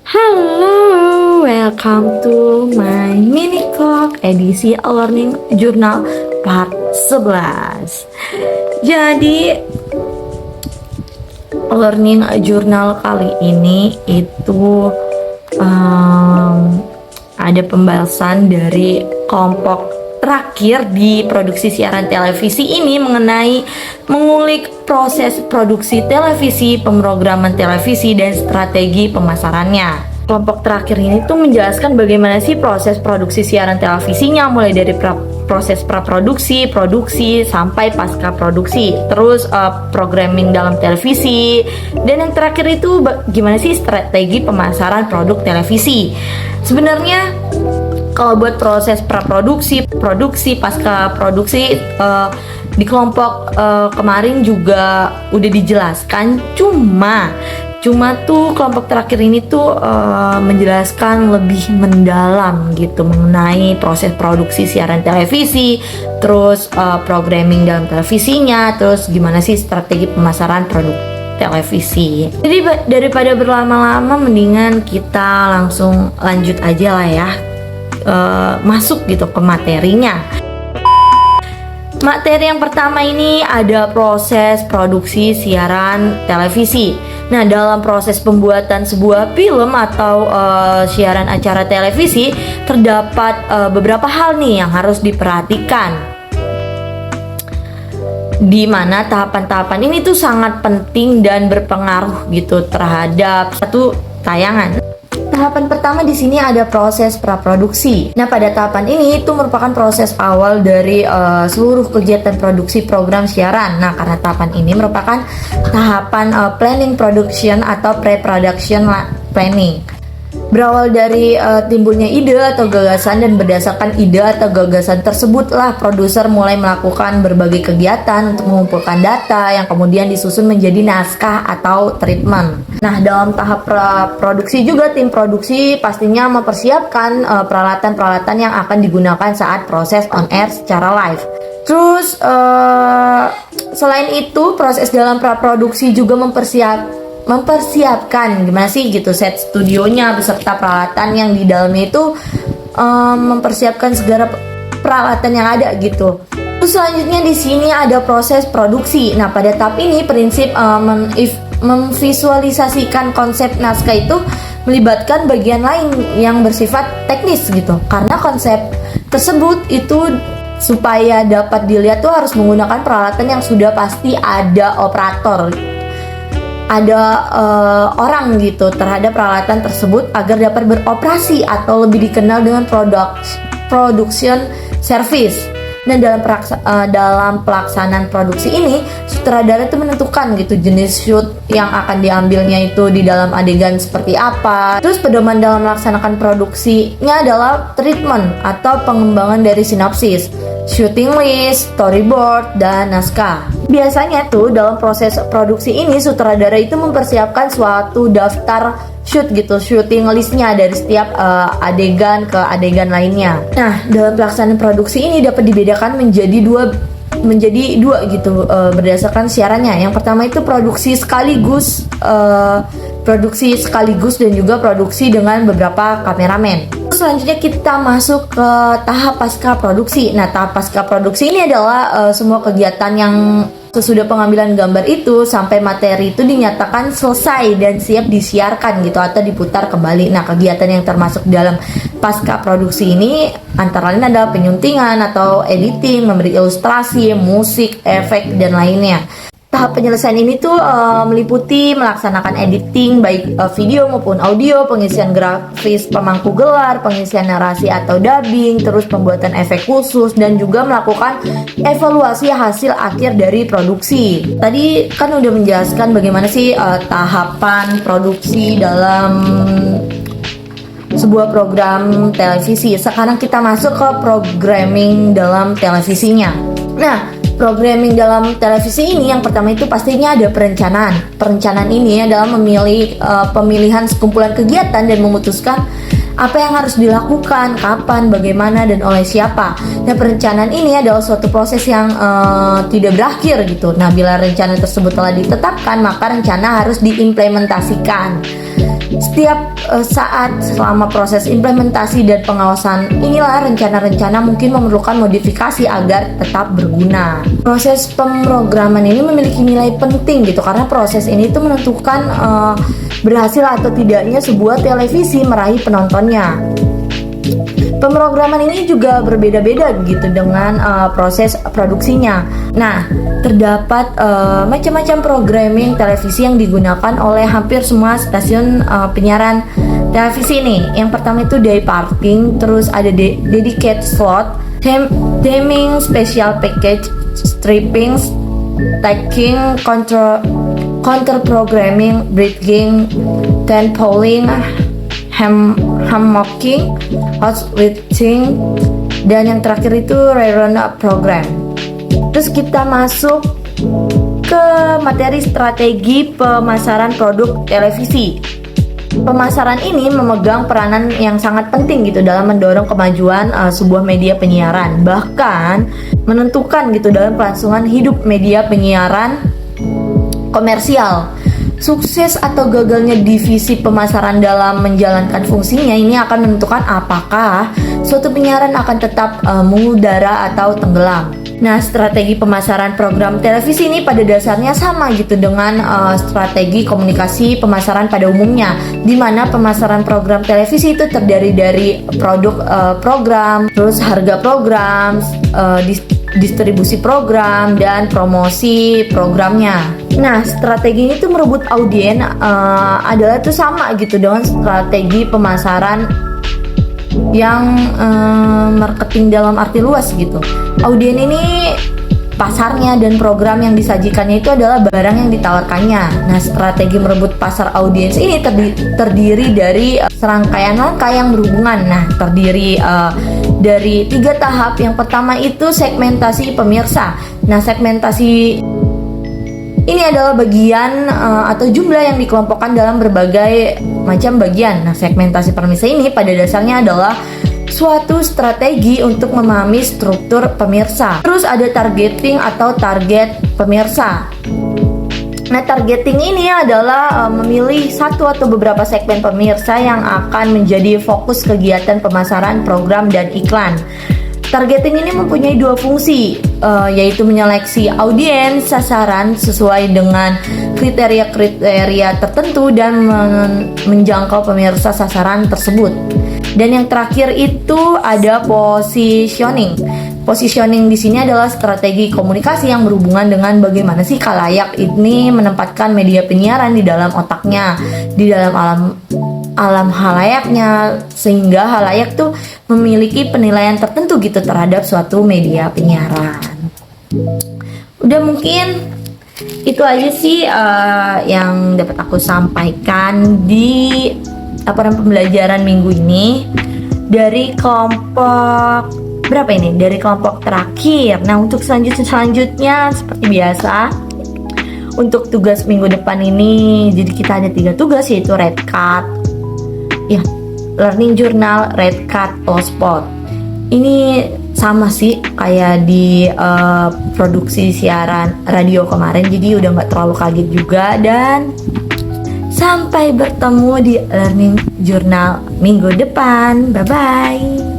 Halo, welcome to my mini vlog edisi Learning Journal part 11. Jadi Learning Journal kali ini itu ada pembahasan dari kelompok terakhir di produksi siaran televisi ini mengenai mengulik proses produksi televisi, pemrograman televisi, dan strategi pemasarannya. Kelompok terakhir ini tuh menjelaskan bagaimana sih proses produksi siaran televisinya, mulai dari proses praproduksi, produksi, sampai pasca produksi, terus programming dalam televisi, dan yang terakhir itu gimana sih strategi pemasaran produk televisi. Sebenarnya kalau buat proses praproduksi, produksi, pasca produksi di kelompok kemarin juga udah dijelaskan, cuma tuh kelompok terakhir ini tuh menjelaskan lebih mendalam gitu mengenai proses produksi siaran televisi, terus programming dalam televisinya, terus gimana sih strategi pemasaran produk televisi. Jadi daripada berlama-lama mendingan kita langsung lanjut aja lah ya, masuk gitu ke materinya. Materi yang pertama ini ada proses produksi siaran televisi. Nah, dalam proses pembuatan sebuah film atau siaran acara televisi terdapat beberapa hal nih yang harus diperhatikan, di mana tahapan-tahapan ini tuh sangat penting dan berpengaruh gitu terhadap satu tayangan. Tahapan pertama di sini ada proses praproduksi. Nah, pada tahapan ini itu merupakan proses awal dari seluruh kegiatan produksi program siaran. Nah, karena tahapan ini merupakan tahapan planning production atau pre-production planning. Berawal dari timbulnya ide atau gagasan, dan berdasarkan ide atau gagasan tersebutlah produser mulai melakukan berbagai kegiatan untuk mengumpulkan data yang kemudian disusun menjadi naskah atau treatment. Nah, dalam tahap produksi juga tim produksi pastinya mempersiapkan peralatan-peralatan yang akan digunakan saat proses on air secara live. Terus selain itu, proses dalam praproduksi juga mempersiapkan gimana sih gitu set studionya beserta peralatan yang di dalamnya itu mempersiapkan segala peralatan yang ada gitu. Terus selanjutnya di sini ada proses produksi. Nah, pada tahap ini prinsip memvisualisasikan konsep naskah itu melibatkan bagian lain yang bersifat teknis gitu. Karena konsep tersebut itu supaya dapat dilihat tuh harus menggunakan peralatan yang sudah pasti ada operator, ada orang gitu terhadap peralatan tersebut agar dapat beroperasi atau lebih dikenal dengan production service. Dan dalam pelaksanaan produksi ini, sutradara itu menentukan gitu jenis shoot yang akan diambilnya itu di dalam adegan seperti apa. Terus pedoman dalam melaksanakan produksinya adalah treatment atau pengembangan dari sinopsis, shooting list, storyboard, dan naskah. Biasanya tuh dalam proses produksi ini sutradara itu mempersiapkan suatu daftar shoot gitu, shooting listnya dari setiap adegan ke adegan lainnya. Nah, dalam pelaksanaan produksi ini dapat dibedakan menjadi dua gitu berdasarkan siarannya. Yang pertama itu produksi sekaligus dan juga produksi dengan beberapa kameramen. Selanjutnya kita masuk ke tahap pasca produksi. Nah, tahap pasca produksi ini adalah semua kegiatan yang sesudah pengambilan gambar itu sampai materi itu dinyatakan selesai dan siap disiarkan gitu atau diputar kembali. Nah, kegiatan yang termasuk dalam pasca produksi ini antara lain adalah penyuntingan atau editing, memberi ilustrasi, musik, efek, dan lainnya. Tahap penyelesaian ini tuh meliputi melaksanakan editing baik video maupun audio, pengisian grafis pemangku gelar, pengisian narasi atau dubbing, terus pembuatan efek khusus, dan juga melakukan evaluasi hasil akhir dari produksi. Tadi kan udah menjelaskan bagaimana sih tahapan produksi dalam sebuah program televisi. Sekarang kita masuk ke programming dalam televisinya. Nah, programming dalam televisi ini yang pertama itu pastinya ada perencanaan. Perencanaan ini adalah pemilihan sekumpulan kegiatan dan memutuskan apa yang harus dilakukan, kapan, bagaimana, dan oleh siapa. Nah, perencanaan ini adalah suatu proses yang tidak berakhir gitu. Nah, bila rencana tersebut telah ditetapkan, maka rencana harus diimplementasikan. Setiap saat selama proses implementasi dan pengawasan inilah rencana-rencana mungkin memerlukan modifikasi agar tetap berguna. Proses pemrograman ini memiliki nilai penting gitu, karena proses ini itu menentukan berhasil atau tidaknya sebuah televisi meraih penontonnya. Pemrograman ini juga berbeda-beda gitu dengan proses produksinya. Nah, terdapat macam-macam programming televisi yang digunakan oleh hampir semua stasiun penyiaran televisi ini. Yang pertama itu day parting, terus ada dedicated slot, theming, special package, stripping, tagging, counter programming, bridging, tentpoling, hammocking, hot switching, dan yang terakhir itu rerun program. Terus kita masuk ke materi strategi pemasaran produk televisi. Pemasaran ini memegang peranan yang sangat penting gitu dalam mendorong kemajuan sebuah media penyiaran, bahkan menentukan gitu dalam kelangsungan hidup media penyiaran komersial. Sukses atau gagalnya divisi pemasaran dalam menjalankan fungsinya ini akan menentukan apakah suatu penyiaran akan tetap mengudara atau tenggelam. Nah, strategi pemasaran program televisi ini pada dasarnya sama gitu dengan strategi komunikasi pemasaran pada umumnya, di mana pemasaran program televisi itu terdiri dari produk program, terus harga program, distribusi program, dan promosi programnya. Nah, strategi ini tuh merebut audien adalah tuh sama gitu dengan strategi pemasaran yang marketing dalam arti luas gitu. Audien ini pasarnya dan program yang disajikannya itu adalah barang yang ditawarkannya. Nah, strategi merebut pasar audiens ini terdiri dari serangkaian langkah yang berhubungan. Nah, terdiri dari 3 tahap. Yang pertama itu segmentasi pemirsa. Nah, segmentasi ini adalah bagian atau jumlah yang dikelompokkan dalam berbagai macam bagian. Nah, segmentasi pemirsa ini pada dasarnya adalah suatu strategi untuk memahami struktur pemirsa. Terus ada targeting atau target pemirsa. Nah, targeting ini adalah memilih satu atau beberapa segmen pemirsa yang akan menjadi fokus kegiatan pemasaran program dan iklan. Targeting ini mempunyai 2 fungsi, yaitu menyeleksi audiens sasaran sesuai dengan kriteria-kriteria tertentu dan menjangkau pemirsa sasaran tersebut. Dan yang terakhir itu ada positioning. Positioning di sini adalah strategi komunikasi yang berhubungan dengan bagaimana sih khalayak ini menempatkan media penyiaran di dalam otaknya, di dalam alam halayaknya, sehingga halayak tuh memiliki penilaian tertentu gitu terhadap suatu media penyiaran. Udah, mungkin itu aja sih yang dapat aku sampaikan di laporan pembelajaran minggu ini dari kelompok berapa ini? Dari kelompok terakhir. Nah, untuk selanjutnya seperti biasa, untuk tugas minggu depan ini, jadi kita ada 3 tugas, yaitu red card, ya, learning journal, red card, spot. Ini sama sih kayak di produksi siaran radio kemarin, jadi udah nggak terlalu kaget juga. Dan sampai bertemu di learning journal minggu depan. Bye bye.